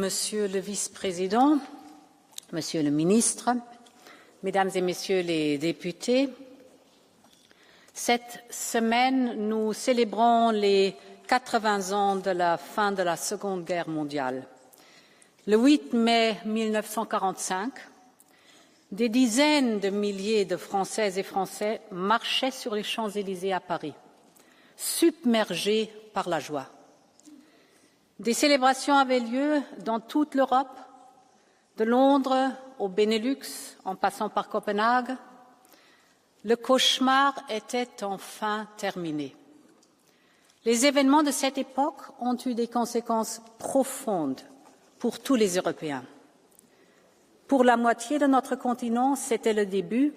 Monsieur le Vice-président, Monsieur le Ministre, Mesdames et Messieurs les députés, cette semaine, nous célébrons les 80 ans de la fin de la Seconde Guerre mondiale. Le 8 mai 1945, des dizaines de milliers de Françaises et Français marchaient sur les Champs-Élysées à Paris, submergés par la joie. Des célébrations avaient lieu dans toute l'Europe, de Londres au Benelux, en passant par Copenhague. Le cauchemar était enfin terminé. Les événements de cette époque ont eu des conséquences profondes pour tous les Européens. Pour la moitié de notre continent, c'était le début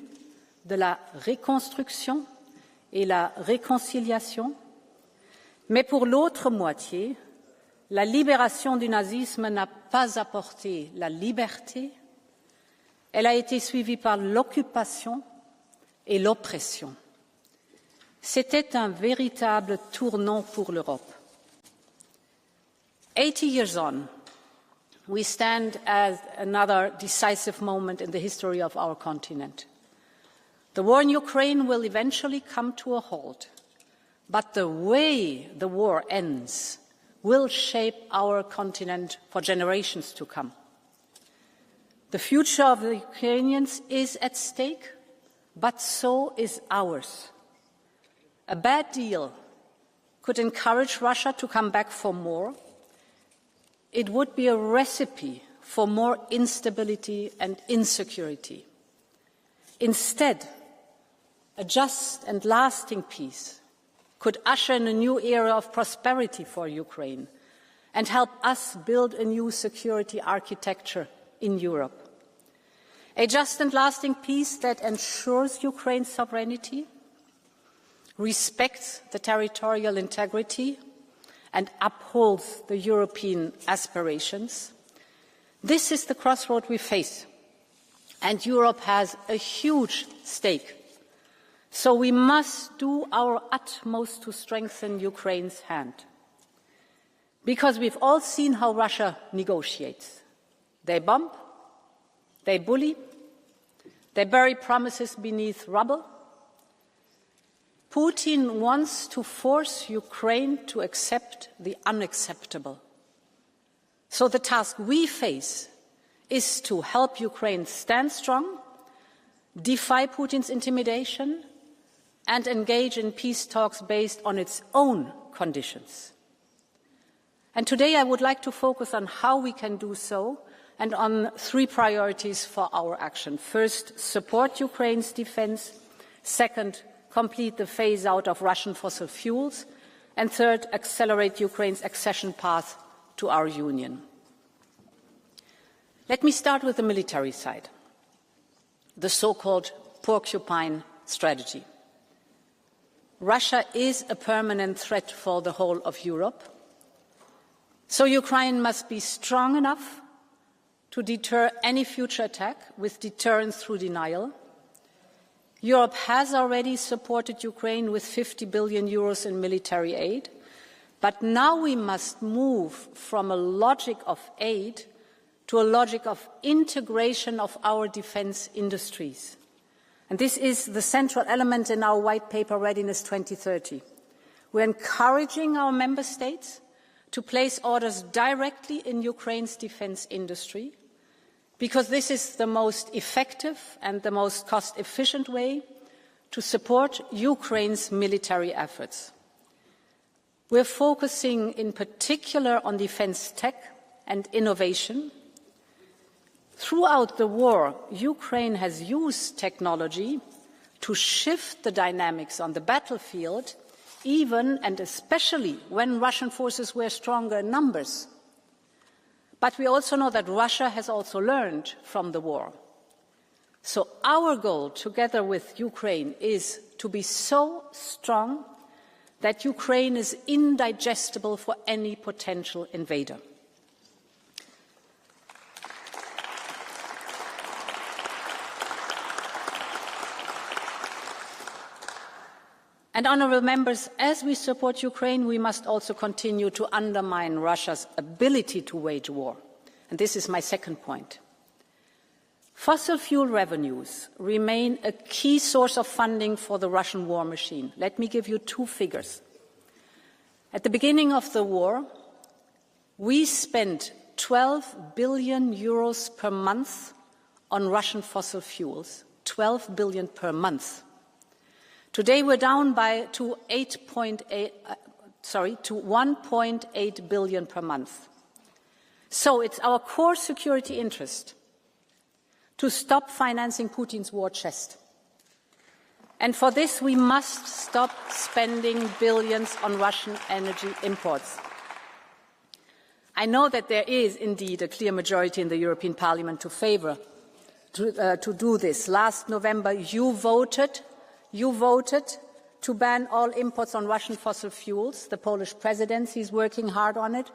de la reconstruction et la réconciliation. Mais pour l'autre moitié, la libération du nazisme n'a pas apporté la liberté. Elle a été suivie par l'occupation et l'oppression. C'était un véritable tournant pour l'Europe. 80 years on, we stand at another decisive moment in the history of our continent. The war in Ukraine will eventually come to a halt, but the way the war ends will shape our continent for generations to come. The future of the Ukrainians is at stake, but so is ours. A bad deal could encourage Russia to come back for more. It would be a recipe for more instability and insecurity. Instead, a just and lasting peace could usher in a new era of prosperity for Ukraine and help us build a new security architecture in Europe. A just and lasting peace that ensures Ukraine's sovereignty, respects the territorial integrity, and upholds the European aspirations. This is the crossroad we face, and Europe has a huge stake. So we must do our utmost to strengthen Ukraine's hand. Because we've all seen how Russia negotiates. They bomb, they bully, they bury promises beneath rubble. Putin wants to force Ukraine to accept the unacceptable. So the task we face is to help Ukraine stand strong, defy Putin's intimidation, and engage in peace talks based on its own conditions. And today I would like to focus on how we can do so and on 3 priorities for our action. First, support Ukraine's defense. Second, complete the phase-out of Russian fossil fuels. And third, accelerate Ukraine's accession path to our Union. Let me start with the military side, the so-called porcupine strategy. Russia is a permanent threat for the whole of Europe, so Ukraine must be strong enough to deter any future attack with deterrence through denial. Europe has already supported Ukraine with 50 billion euros in military aid, but now we must move from a logic of aid to a logic of integration of our defence industries. And this is the central element in our White Paper Readiness 2030. We're encouraging our member states to place orders directly in Ukraine's defence industry, because this is the most effective and the most cost-efficient way to support Ukraine's military efforts. We're focusing in particular on defence tech and innovation. Throughout the war, Ukraine has used technology to shift the dynamics on the battlefield, even and especially when Russian forces were stronger in numbers. But we also know that Russia has also learned from the war. So our goal, together with Ukraine, is to be so strong that Ukraine is indigestible for any potential invader. And, honourable members, as we support Ukraine, we must also continue to undermine Russia's ability to wage war. And this is my second point. Fossil fuel revenues remain a key source of funding for the Russian war machine. Let me give you two figures. At the beginning of the war, we spent 12 billion euros per month on Russian fossil fuels, 12 billion per month. Today we're down to 1.8 billion per month. So it's our core security interest to stop financing Putin's war chest. And for this we must stop spending billions on Russian energy imports. I know that there is indeed a clear majority in the European Parliament to favour to do this. Last November you voted to ban all imports on Russian fossil fuels. The Polish presidency is working hard on it.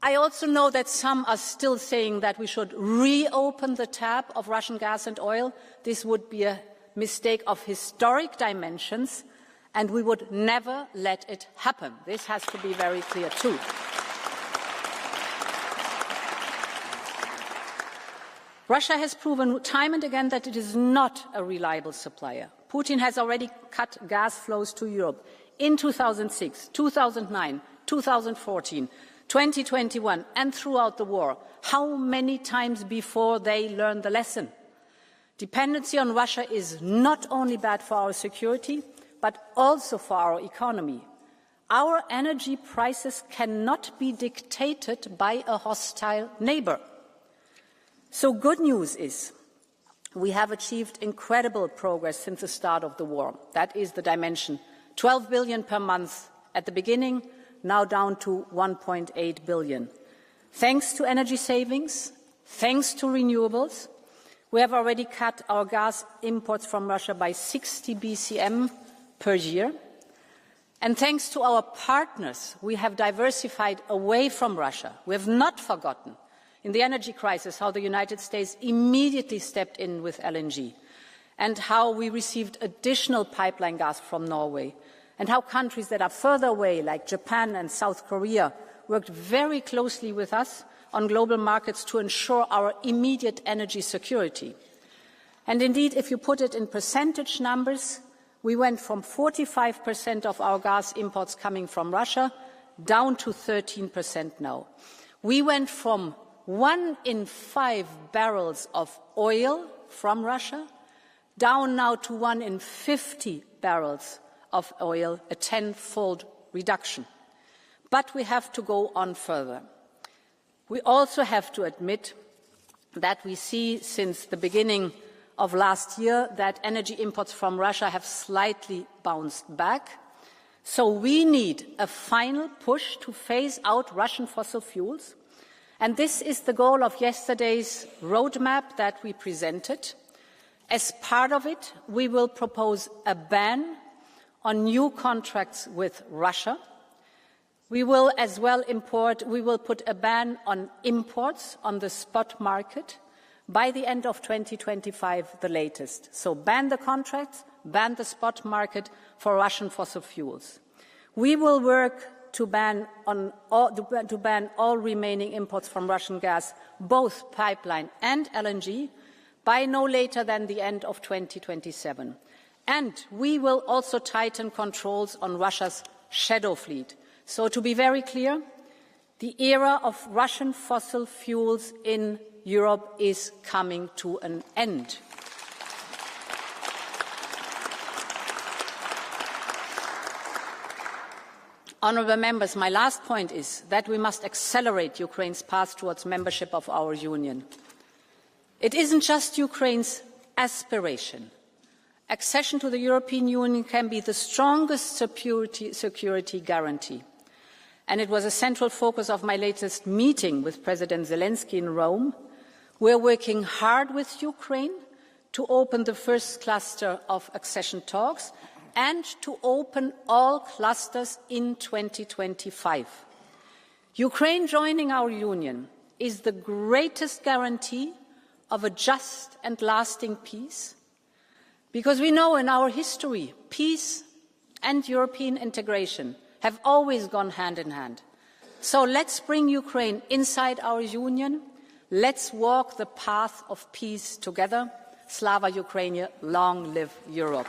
I also know that some are still saying that we should reopen the tap of Russian gas and oil. This would be a mistake of historic dimensions, and we would never let it happen. This has to be very clear too. Russia has proven time and again that it is not a reliable supplier. Putin has already cut gas flows to Europe in 2006, 2009, 2014, 2021 and throughout the war. How many times before they learned the lesson? Dependency on Russia is not only bad for our security, but also for our economy. Our energy prices cannot be dictated by a hostile neighbour. So good news is we have achieved incredible progress since the start of the war. That is the dimension. 12 billion per month at the beginning, now down to 1.8 billion. Thanks to energy savings, thanks to renewables, we have already cut our gas imports from Russia by 60 BCM per year. And thanks to our partners, we have diversified away from Russia. We have not forgotten in the energy crisis how the United States immediately stepped in with LNG, and how we received additional pipeline gas from Norway, and how countries that are further away, like Japan and South Korea, worked very closely with us on global markets to ensure our immediate energy security. And indeed, if you put it in percentage numbers, we went from 45% of our gas imports coming from Russia down to 13% now. We went from 1 in 5 barrels of oil from Russia down now to 1 in 50 barrels of oil, a 10-fold reduction. But we have to go on further. We also have to admit that we see since the beginning of last year that energy imports from Russia have slightly bounced back. So we need a final push to phase out Russian fossil fuels. And this is the goal of yesterday's roadmap that we presented. As part of it, we will propose a ban on new contracts with Russia. We will as well put a ban on imports on the spot market by the end of 2025, the latest. So ban the contracts, ban the spot market for Russian fossil fuels. We will work to ban all remaining imports from Russian gas, both pipeline and LNG, by no later than the end of 2027. And we will also tighten controls on Russia's shadow fleet. So to be very clear, the era of Russian fossil fuels in Europe is coming to an end. Honourable members, my last point is that we must accelerate Ukraine's path towards membership of our Union. It isn't just Ukraine's aspiration. Accession to the European Union can be the strongest security guarantee. And it was a central focus of my latest meeting with President Zelensky in Rome. We're working hard with Ukraine to open the first cluster of accession talks and to open all clusters in 2025. Ukraine joining our Union is the greatest guarantee of a just and lasting peace, because we know in our history peace and European integration have always gone hand in hand. So let's bring Ukraine inside our union. Let's walk the path of peace together. Slava Ukraini, long live Europe.